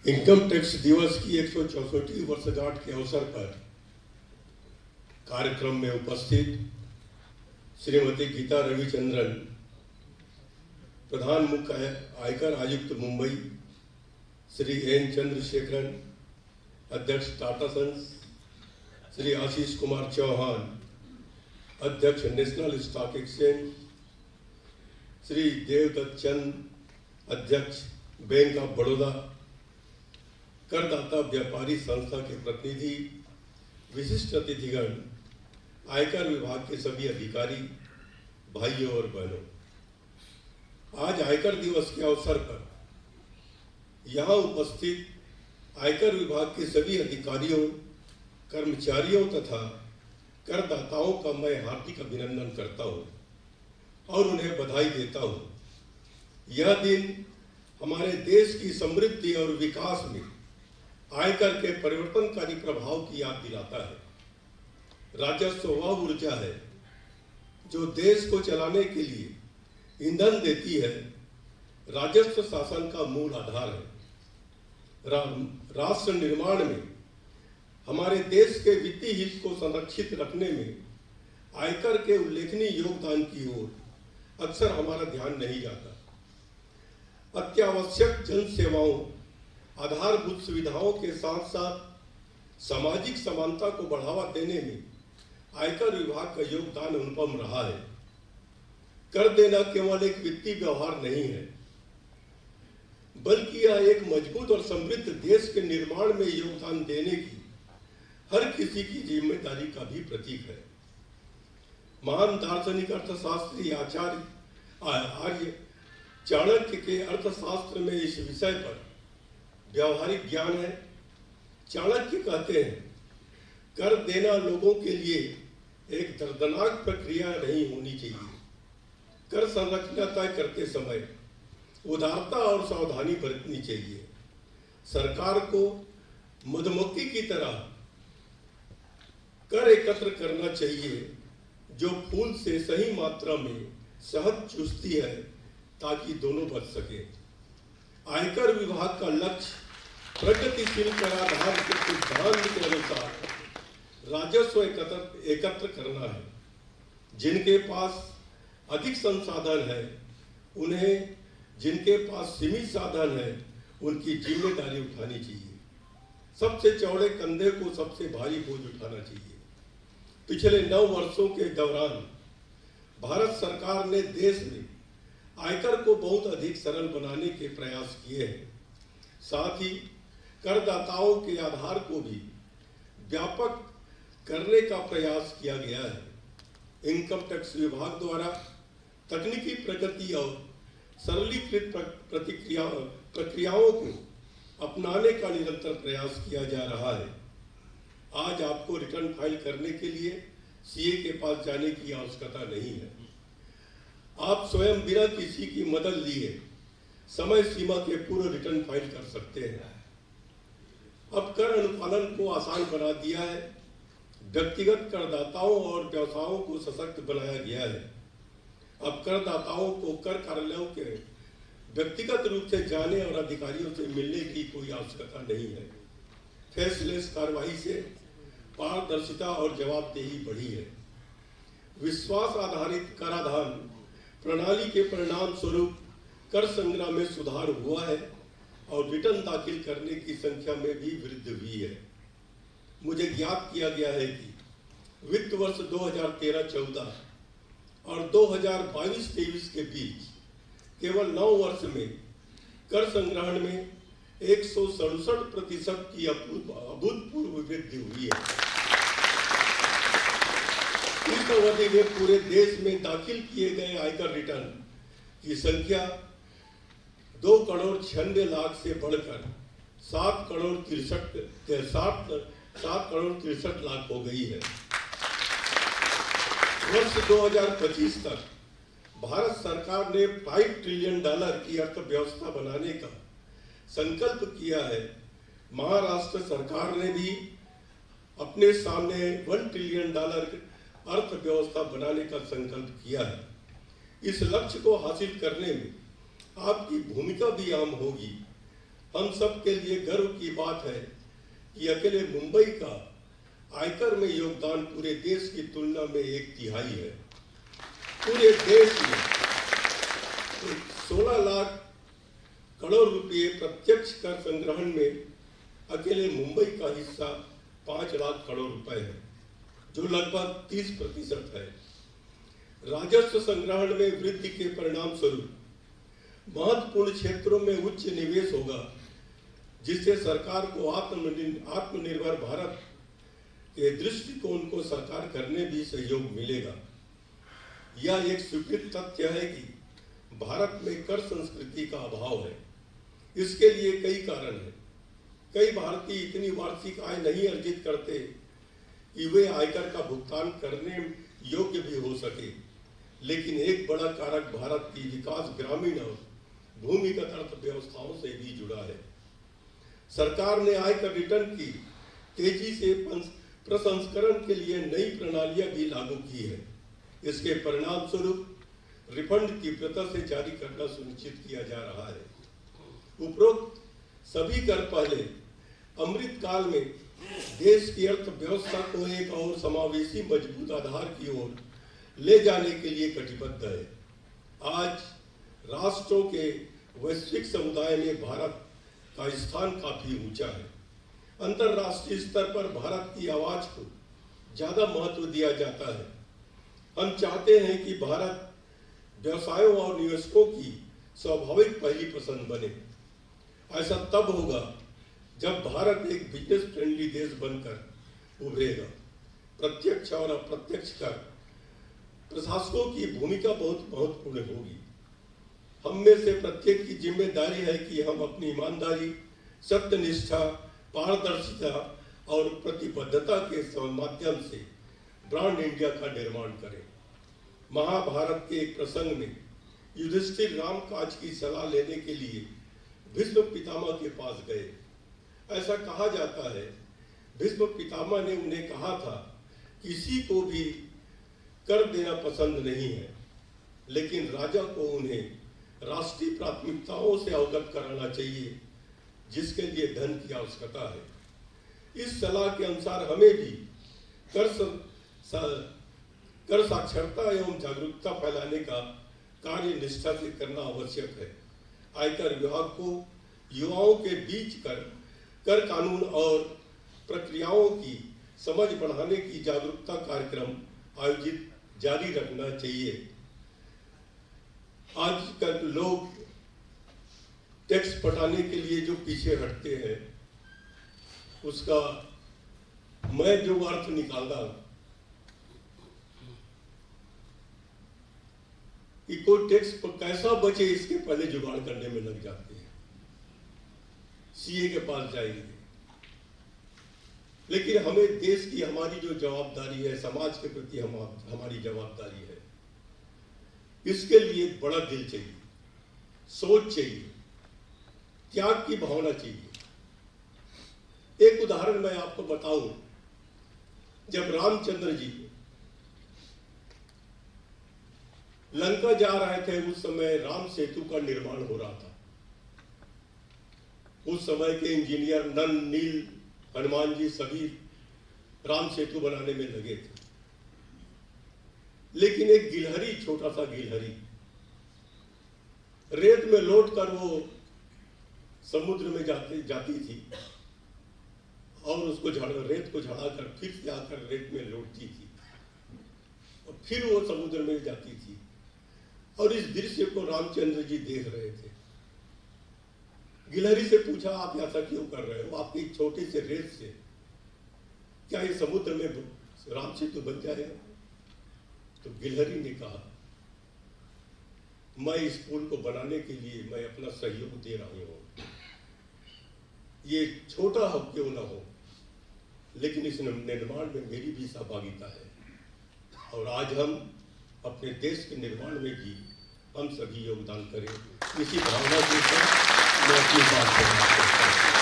Income tax दिवस की 164वीं वर्षगांठ के अवसर पर कार्यक्रम में उपस्थित श्रीमती गीता रविचंद्रन, प्रधान मुख्य आयकर आयुक्त मुंबई, श्री एन चंद्रशेखरन, अध्यक्ष टाटा सन्स, श्री आशीष कुमार चौहान, अध्यक्ष national stock exchange, Shri Devdatta Chand, अध्यक्ष बैंक ऑफ बड़ौदा, करदाता व्यापारी संस्था के प्रतिनिधि, विशिष्ट अतिथिगण, आयकर विभाग के सभी अधिकारी, भाइयों और बहनों, आज आयकर दिवस के अवसर पर यहाँ उपस्थित आयकर विभाग के सभी अधिकारियों, कर्मचारियों तथा करदाताओं का मैं हार्दिक अभिनंदन करता हूँ और उन्हें बधाई देता हूँ। यह दिन हमारे देश की समृद्धि और विकास में आयकर के परिवर्तनकारी प्रभाव की याद दिलाता है। राजस्व वह ऊर्जा है जो देश को चलाने के लिए ईंधन देती है। राजस्व शासन का मूल आधार है। राष्ट्र निर्माण में हमारे देश के वित्तीय हित को संरक्षित रखने में आयकर के उल्लेखनीय योगदान की ओर अक्सर हमारा ध्यान नहीं जाता। अत्यावश्यक जन सेवाओं, आधारभूत सुविधाओं के साथ साथ सामाजिक समानता को बढ़ावा देने में आयकर विभाग का योगदान अनुपम रहा है। कर देना केवल एक वित्तीय व्यवहार नहीं है, बल्कि यह एक मजबूत और समृद्ध देश के निर्माण में योगदान देने की हर किसी की जिम्मेदारी का भी प्रतीक है। महान दार्शनिक अर्थशास्त्री आर्य चाणक्य के अर्थशास्त्र में इस विषय पर व्यावहारिक ज्ञान है। चाणक्य कहते हैं, कर देना लोगों के लिए एक दर्दनाक प्रक्रिया नहीं होनी चाहिए। कर संरचना तय करते समय उदारता और सावधानी बरतनी चाहिए। सरकार को मधुमक्खी की तरह कर एकत्र करना चाहिए, जो फूल से सही मात्रा में शहद चूसती है ताकि दोनों बच सके। आयकर विभाग का लक्ष्य प्रगतिशील कराधान के सिद्धांत के अनुसार राजस्व एकत्र करना है। जिनके पास अधिक संसाधन है, उन्हें जिनके पास सीमित साधन है, उनकी जिम्मेदारी उठानी चाहिए। सबसे चौड़े कंधे को सबसे भारी बोझ उठाना चाहिए। पिछले 9 वर्षों के दौरान भारत सरकार ने देश में आयकर को बहुत अधिक सरल बनाने के प्रयास किए हैं। साथ ही करदाताओं के आधार को भी व्यापक करने का प्रयास किया गया है। इनकम टैक्स विभाग द्वारा तकनीकी प्रगति और सरलीकृत प्रक्रियाओं को अपनाने का निरंतर प्रयास किया जा रहा है। आज आपको रिटर्न फाइल करने के लिए सीए के पास जाने की आवश्यकता नहीं है। आप स्वयं बिना किसी की मदद लिए समय सीमा के पूर्व रिटर्न फाइल कर सकते हैं। अब कर अनुपालन को आसान बना दिया है। व्यक्तिगत करदाताओं और व्यवसायों को सशक्त बनाया गया है। अब करदाताओं को कर कार्यालयों के व्यक्तिगत रूप से जाने और अधिकारियों से मिलने की कोई आवश्यकता नहीं है। फेसलेस कार्रवाई से पारदर्शिता और जवाबदेही बढ़ी है। विश्वास आधारित कराधान प्रणाली के परिणाम स्वरूप कर संग्रह में सुधार हुआ है और रिटर्न दाखिल करने की संख्या में भी वृद्धि हुई है। मुझे ज्ञात किया गया है कि वित्त वर्ष 2013-14 और 2022-23 के बीच केवल 9 वर्ष में कर संग्रहण में 167% की अभूतपूर्व वृद्धि हुई है। इस अवधि में पूरे देश में दाखिल किए गए आयकर रिटर्न की संख्या 2,96,00,000 से बढ़कर 7,63,00,000 हो गई है। वर्ष 2025 तक भारत सरकार ने $5 ट्रिलियन की अर्थव्यवस्था बनाने का संकल्प किया है। महाराष्ट्र सरकार ने भी अपने सामने $1 ट्रिलियन अर्थव्यवस्था बनाने का संकल्प किया है। इस लक्ष्य को हासिल करने में आपकी भूमिका भी अहम होगी। हम सब के लिए गर्व की बात है कि अकेले मुंबई का आयकर में योगदान पूरे देश की तुलना में 1/3 है। पूरे देश में 16 लाख करोड़ रुपए प्रत्यक्ष कर संग्रहण में अकेले मुंबई का हिस्सा 5 लाख करोड़ रुपए है, जो लगभग 30% है। राजस्व संग्रहण में वृद्धि के परिणाम स्वरूप महत्वपूर्ण क्षेत्रों में उच्च निवेश होगा, जिससे सरकार को आत्मनिर्भर भारत के दृष्टिकोण को साकार करने भी सहयोग मिलेगा। यह एक स्वीकृत तथ्य है कि भारत में कर संस्कृति का अभाव है। इसके लिए कई कारण हैं। कई भारतीय इतनी वार्षिक आय नहीं अर्जित करते कि वे आयकर का भुगतान करने योग्य भी हो सके। लेकिन एक बड़ा कारक भारत की विकास ग्रामीण और भूमिगत अर्थव्यवस्थाओं से भी जुड़ा है। सरकार ने आयकर रिटर्न की तेजी से प्रसंस्करण के लिए नई प्रणालियां भी लागू की है। इसके परिणाम स्वरूप रिफंड की प्रथा से जारी करना सुनिश्चित किया जा रहा है। उपरोक्त सभी कर पहले अमृत काल में देश की अर्थव्यवस्था को एक और समावेशी मजबूत आधार की ओर ले जाने के लिए कटिबद्ध है। आज राष्ट्रों के वैश्विक समुदाय में भारत का स्थान काफी ऊंचा है। अंतरराष्ट्रीय स्तर पर भारत की आवाज को ज्यादा महत्व दिया जाता है। हम चाहते हैं कि भारत व्यवसायों और निवेशकों की स्वाभाविक पहली पसंद बने। ऐसा तब होगा जब भारत एक बिजनेस फ्रेंडली देश बनकर उभरेगा। प्रत्यक्ष और अप्रत्यक्ष कर प्रशासकों की भूमिका बहुत महत्वपूर्ण होगी। हम में से प्रत्येक की जिम्मेदारी है कि हम अपनी ईमानदारी, सत्यनिष्ठा, पारदर्शिता और प्रतिबद्धता के माध्यम से ब्रांड इंडिया का निर्माण करें। महाभारत के एक प्रसंग में युधिष्ठिर रामकाज की सलाह लेने के लिए भीष्म पितामह के पास गए। ऐसा कहा जाता है, भीष्म पितामह ने उन्हें कहा था, किसी को भी कर देना पसंद नहीं है, लेकिन राजा को उन्हें राष्ट्रीय प्राथमिकताओं से अवगत कराना चाहिए, जिसके लिए धन की आवश्यकता है। इस सलाह के अनुसार हमें भी कर साक्षरता एवं जागरूकता फैलाने का कार्य निष्ठा से करना आवश्यक है। आयकर विभाग को युवाओं के बीच कर कानून और प्रक्रियाओं की समझ बढ़ाने की जागरूकता कार्यक्रम आयोजित जारी रखना चाहिए। आजकल लोग टैक्स पटाने के लिए जो पीछे हटते हैं, उसका मैं जो अर्थ निकाला कि कोई टैक्स पर कैसा बचे, इसके पहले जुगाड़ करने में लग जाते हैं। सीए के पास जाएंगे। लेकिन हमें देश की हमारी जो जवाबदारी है, समाज के प्रति हमारी जवाबदारी है, इसके लिए बड़ा दिल चाहिए, सोच चाहिए, त्याग की भावना चाहिए। एक उदाहरण मैं आपको बताऊं। जब रामचंद्र जी लंका जा रहे थे, उस समय राम सेतु का निर्माण हो रहा था। उस समय के इंजीनियर नल, नील, हनुमान जी सभी राम सेतु बनाने में लगे थे। लेकिन एक गिलहरी, छोटा सा गिलहरी, रेत में लौटकर वो समुद्र में जाती थी और उसको रेत को झड़ाकर फिर से आकर रेत में लौटती थी और फिर वो समुद्र में जाती थी। और इस दृश्य को रामचंद्र जी देख रहे थे। गिलहरी से पूछा, आप ऐसा क्यों कर रहे हो? आपकी एक छोटी से रेत से क्या ये समुद्र में राम सेतु बन जाएगा? तो गिलहरी ने कहा, मैं इस पुल को बनाने के लिए मैं अपना सहयोग दे रहा हूं। ये छोटा हो क्यों ना हो, लेकिन इस निर्माण में मेरी भी सहभागिता है। और आज हम अपने देश के निर्माण में भी हम सभी योगदान करें। इसी भावना के साथ मैं अपनी बात करना चाहता हूं।